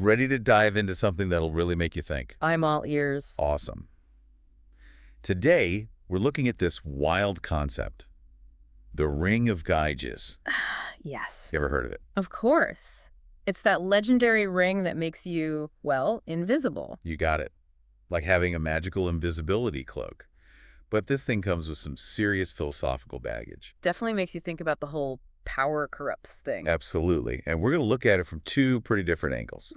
Ready to dive into something that'll really make you think? I'm all ears. Awesome. Today, we're looking at this wild concept, the Ring of Gyges. Yes. You ever heard of it? Of course. It's that legendary ring that makes you, well, invisible. You got it. Like having a magical invisibility cloak. But this thing comes with some serious philosophical baggage. Definitely makes you think about the whole power corrupts thing. Absolutely. And we're going to look at it from two pretty different angles.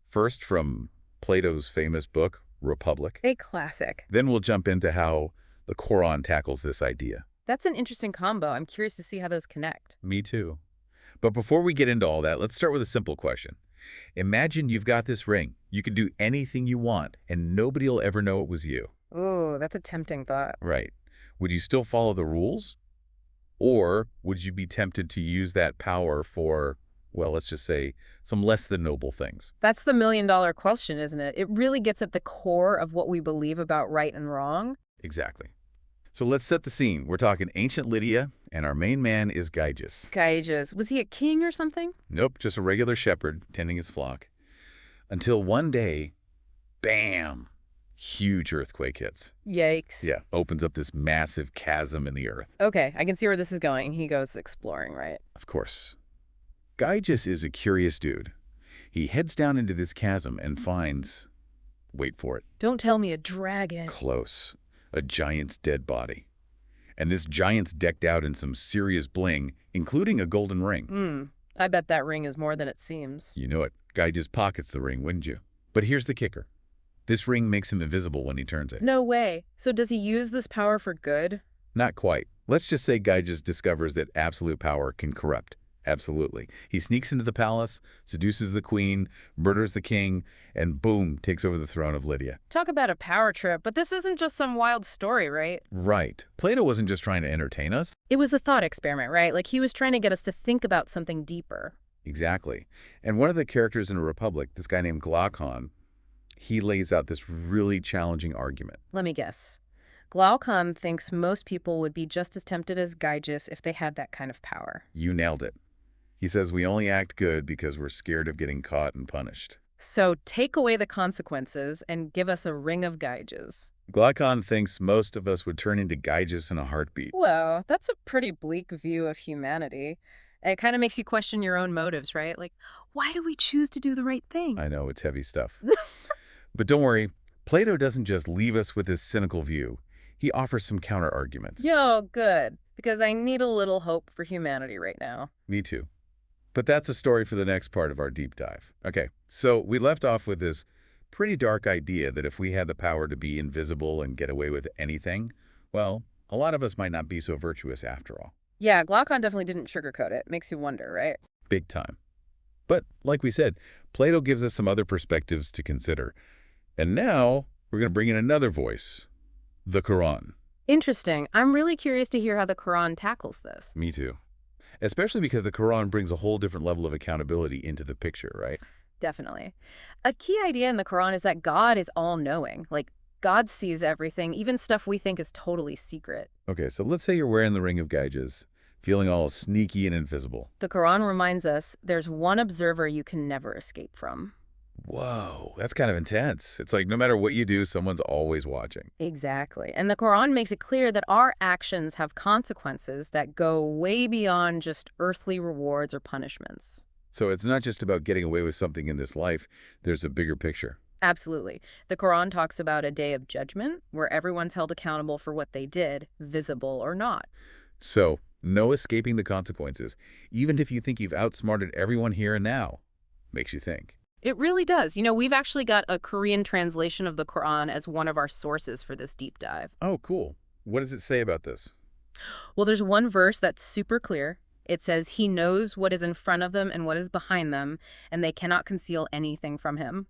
First, from Plato's famous book, Republic. A classic. Then we'll jump into how the Quran tackles this idea. That's an interesting combo. I'm curious to see how those connect. Me too. But before we get into all that, let's start with a simple question. Imagine you've got this ring. You can do anything you want, and nobody will ever know it was you. Ooh, that's a tempting thought. Right. Would you still follow the rules? Or would you be tempted to use that power for, well, let's just say, some less than noble things? That's the million-dollar question, isn't it? It really gets at the core of what we believe about right and wrong. Exactly. So let's set the scene. We're talking ancient Lydia, and our main man is Gyges. Gyges. Was he a king or something? Nope, just a regular shepherd tending his flock. Until one day, bam, huge earthquake hits. Yikes. Yeah, opens up this massive chasm in the earth. Okay, I can see where this is going. He goes exploring, right? Of course. Gyges is a curious dude. He heads down into this chasm and finds, wait for it, Don't tell me a dragon. close, a giant's dead body. And this giant's decked out in some serious bling, including a golden ring. I bet that ring is more than it seems. You know it. Gyges pockets the ring, wouldn't you? But here's the kicker. This ring makes him invisible when he turns it. No way. So does he use this power for good? Not quite. Let's just say Gyges discovers that absolute power can corrupt. Absolutely. He sneaks into the palace, seduces the queen, murders the king, and boom, takes over the throne of Lydia. Talk about a power trip, but this isn't just some wild story, right? Right. Plato wasn't just trying to entertain us. It was a thought experiment, right? Like he was trying to get us to think about something deeper. Exactly. And one of the characters in a Republic, this guy named Glaucon, he lays out this really challenging argument. Let me guess. Glaucon thinks most people would be just as tempted as Gyges if they had that kind of power. You nailed it. He says we only act good because we're scared of getting caught and punished. So take away the consequences and give us a ring of Gyges. Glaucon thinks most of us would turn into Gyges in a heartbeat. Whoa, that's a pretty bleak view of humanity. It kind of makes you question your own motives, right? Like, why do we choose to do the right thing? I know, it's heavy stuff. But don't worry, Plato doesn't just leave us with this cynical view. He offers some counter-arguments. Yo, good. Because I need a little hope for humanity right now. Me too. But that's a story for the next part of our deep dive. Okay, so we left off with this pretty dark idea that if we had the power to be invisible and get away with anything, well, a lot of us might not be so virtuous after all. Yeah, Glaucon definitely didn't sugarcoat it. Makes you wonder, right? Big time. But like we said, Plato gives us some other perspectives to consider. And now we're going to bring in another voice, the Quran. Interesting. I'm really curious to hear how the Quran tackles this. Me too. Especially because the Quran brings a whole different level of accountability into the picture, right? Definitely. A key idea in the Quran is that God is all-knowing. Like, God sees everything, even stuff we think is totally secret. Okay, so let's say you're wearing the Ring of Gyges, feeling all sneaky and invisible. The Quran reminds us there's one observer you can never escape from. Whoa, that's kind of intense. It's like no matter what you do, someone's always watching. Exactly. And the Quran makes it clear that our actions have consequences that go way beyond just earthly rewards or punishments. So it's not just about getting away with something in this life. There's a bigger picture. Absolutely. The Quran talks about a day of judgment where everyone's held accountable for what they did, visible or not. So no escaping the consequences, even if you think you've outsmarted everyone here and now. Makes you think. It really does. You know, we've actually got a Korean translation of the Quran as one of our sources for this deep dive. Oh, cool. What does it say about this? Well, there's one verse that's super clear. It says, he knows what is in front of them and what is behind them, and they cannot conceal anything from him.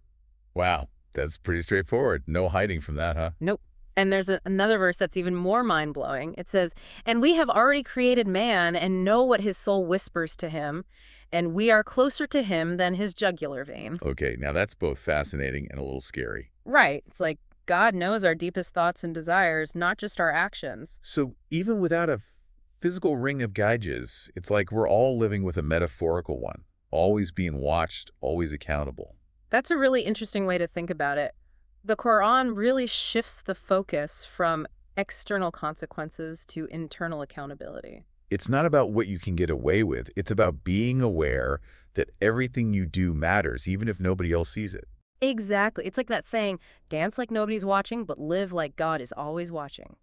Wow, that's pretty straightforward. No hiding from that, huh? Nope. And there's another verse that's even more mind-blowing. It says, and we have already created man and know what his soul whispers to him, and we are closer to him than his jugular vein. Okay, now that's both fascinating and a little scary. Right. It's like God knows our deepest thoughts and desires, not just our actions. So even without a physical ring of Gyges, it's like we're all living with a metaphorical one, always being watched, always accountable. That's a really interesting way to think about it. The Quran really shifts the focus from external consequences to internal accountability. It's not about what you can get away with. It's about being aware that everything you do matters, even if nobody else sees it. Exactly. It's like that saying, dance like nobody's watching, but live like God is always watching.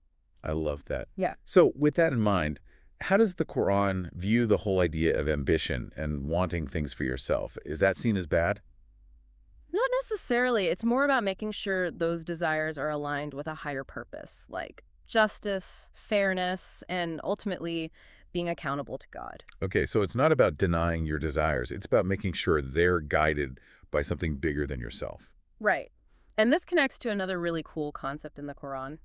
I love that. Yeah. So with that in mind, how does the Quran view the whole idea of ambition and wanting things for yourself? Is that seen as bad? Not necessarily. It's more about making sure those desires are aligned with a higher purpose, like justice, fairness, and ultimately being accountable to God. Okay, so it's not about denying your desires. It's about making sure they're guided by something bigger than yourself. Right. And this connects to another really cool concept in the Quran.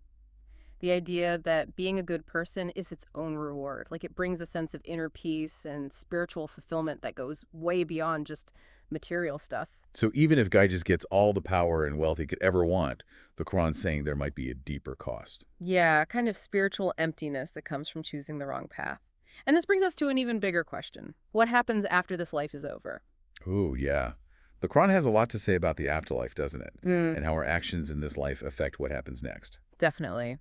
The idea that being a good person is its own reward. Like it brings a sense of inner peace and spiritual fulfillment that goes way beyond just material stuff. So even if Guy just gets all the power and wealth he could ever want, the Quran's saying there might be a deeper cost. Yeah, kind of spiritual emptiness that comes from choosing the wrong path. And this brings us to an even bigger question. What happens after this life is over? Ooh, yeah. The Quran has a lot to say about the afterlife, doesn't it? Mm, And how our actions in this life affect what happens next. definitely.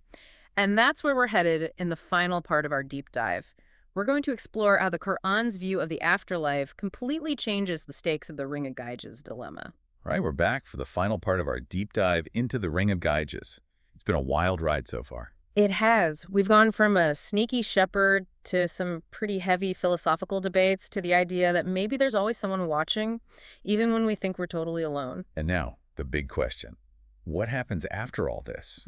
And that's where we're headed in the final part of our deep dive. We're going to explore how the Quran's view of the afterlife completely changes the stakes of the Ring of Gyges dilemma. All right, we're back for the final part of our deep dive into the Ring of Gyges. It's been a wild ride so far. It has. We've gone from a sneaky shepherd to some pretty heavy philosophical debates to the idea that maybe there's always someone watching, even when we think we're totally alone. And now, the big question. What happens after all this?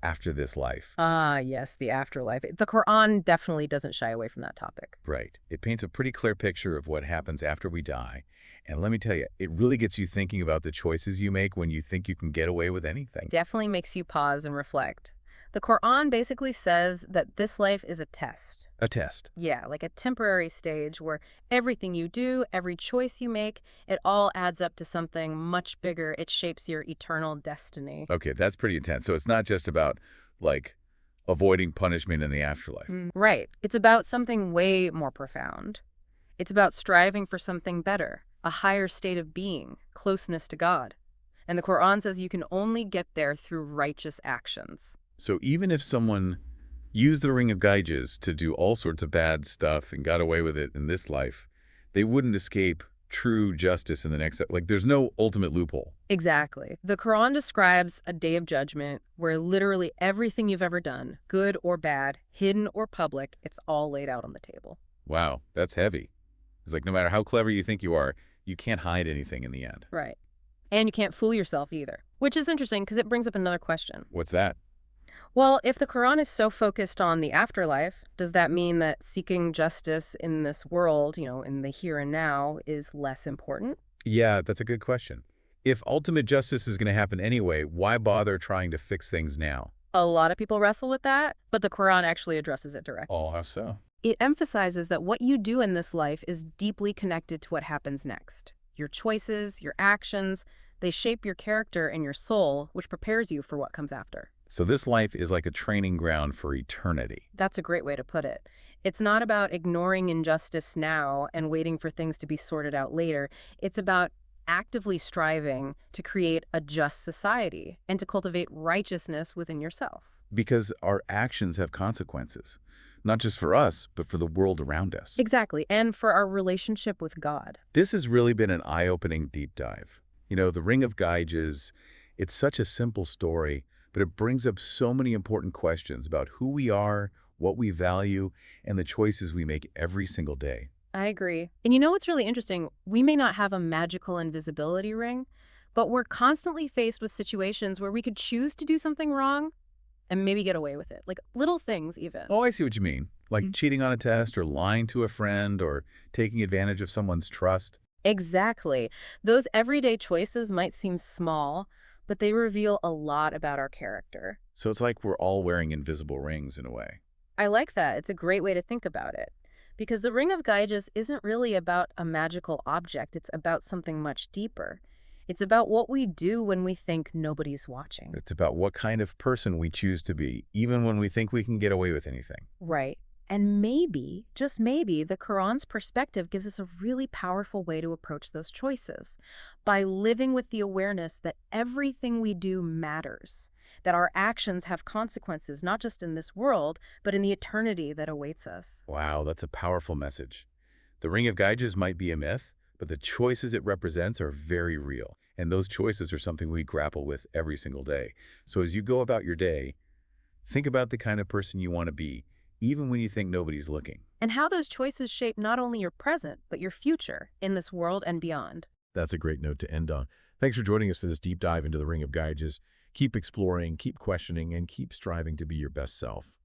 After this life? Ah, yes, the afterlife. The Quran definitely doesn't shy away from that topic. Right. It paints a pretty clear picture of what happens after we die. And let me tell you, it really gets you thinking about the choices you make when you think you can get away with anything. Definitely makes you pause and reflect. The Quran basically says that this life is a test. A test. Yeah, like a temporary stage where everything you do, every choice you make, it all adds up to something much bigger. It shapes your eternal destiny. Okay, that's pretty intense. So it's not just about, like, avoiding punishment in the afterlife. Right. It's about something way more profound. It's about striving for something better, a higher state of being, closeness to God. And the Quran says you can only get there through righteous actions. So even if someone used the Ring of Gyges to do all sorts of bad stuff and got away with it in this life, they wouldn't escape true justice in the next. Like, there's no ultimate loophole. Exactly. The Quran describes a day of judgment where literally everything you've ever done, good or bad, hidden or public, it's all laid out on the table. Wow, that's heavy. It's like no matter how clever you think you are, you can't hide anything in the end. Right. And you can't fool yourself either, which is interesting because it brings up another question. What's that? Well, if the Quran is so focused on the afterlife, does that mean that seeking justice in this world, in the here and now, is less important? Yeah, that's a good question. If ultimate justice is going to happen anyway, why bother trying to fix things now? A lot of people wrestle with that, but the Quran actually addresses it directly. Oh, how so? It emphasizes that what you do in this life is deeply connected to what happens next. Your choices, your actions, they shape your character and your soul, which prepares you for what comes after. So this life is like a training ground for eternity. That's a great way to put it. It's not about ignoring injustice now and waiting for things to be sorted out later. It's about actively striving to create a just society and to cultivate righteousness within yourself. Because our actions have consequences, not just for us, but for the world around us. Exactly, and for our relationship with God. This has really been an eye-opening deep dive. The Ring of Gyges, it's such a simple story, but it brings up so many important questions about who we are, what we value, and the choices we make every single day. I agree. And you know what's really interesting? We may not have a magical invisibility ring, but we're constantly faced with situations where we could choose to do something wrong and maybe get away with it. Like little things even. Oh, I see what you mean. Like cheating on a test or lying to a friend or taking advantage of someone's trust. Exactly. Those everyday choices might seem small, but they reveal a lot about our character. So it's like we're all wearing invisible rings in a way. I like that. It's a great way to think about it. Because the Ring of Gyges isn't really about a magical object. It's about something much deeper. It's about what we do when we think nobody's watching. It's about what kind of person we choose to be, even when we think we can get away with anything. Right. And maybe, just maybe, the Quran's perspective gives us a really powerful way to approach those choices by living with the awareness that everything we do matters, that our actions have consequences, not just in this world, but in the eternity that awaits us. Wow, that's a powerful message. The Ring of Gyges might be a myth, but the choices it represents are very real. And those choices are something we grapple with every single day. So as you go about your day, think about the kind of person you want to be, even when you think nobody's looking. And how those choices shape not only your present, but your future in this world and beyond. That's a great note to end on. Thanks for joining us for this deep dive into the Ring of Gyges. Keep exploring, keep questioning, and keep striving to be your best self.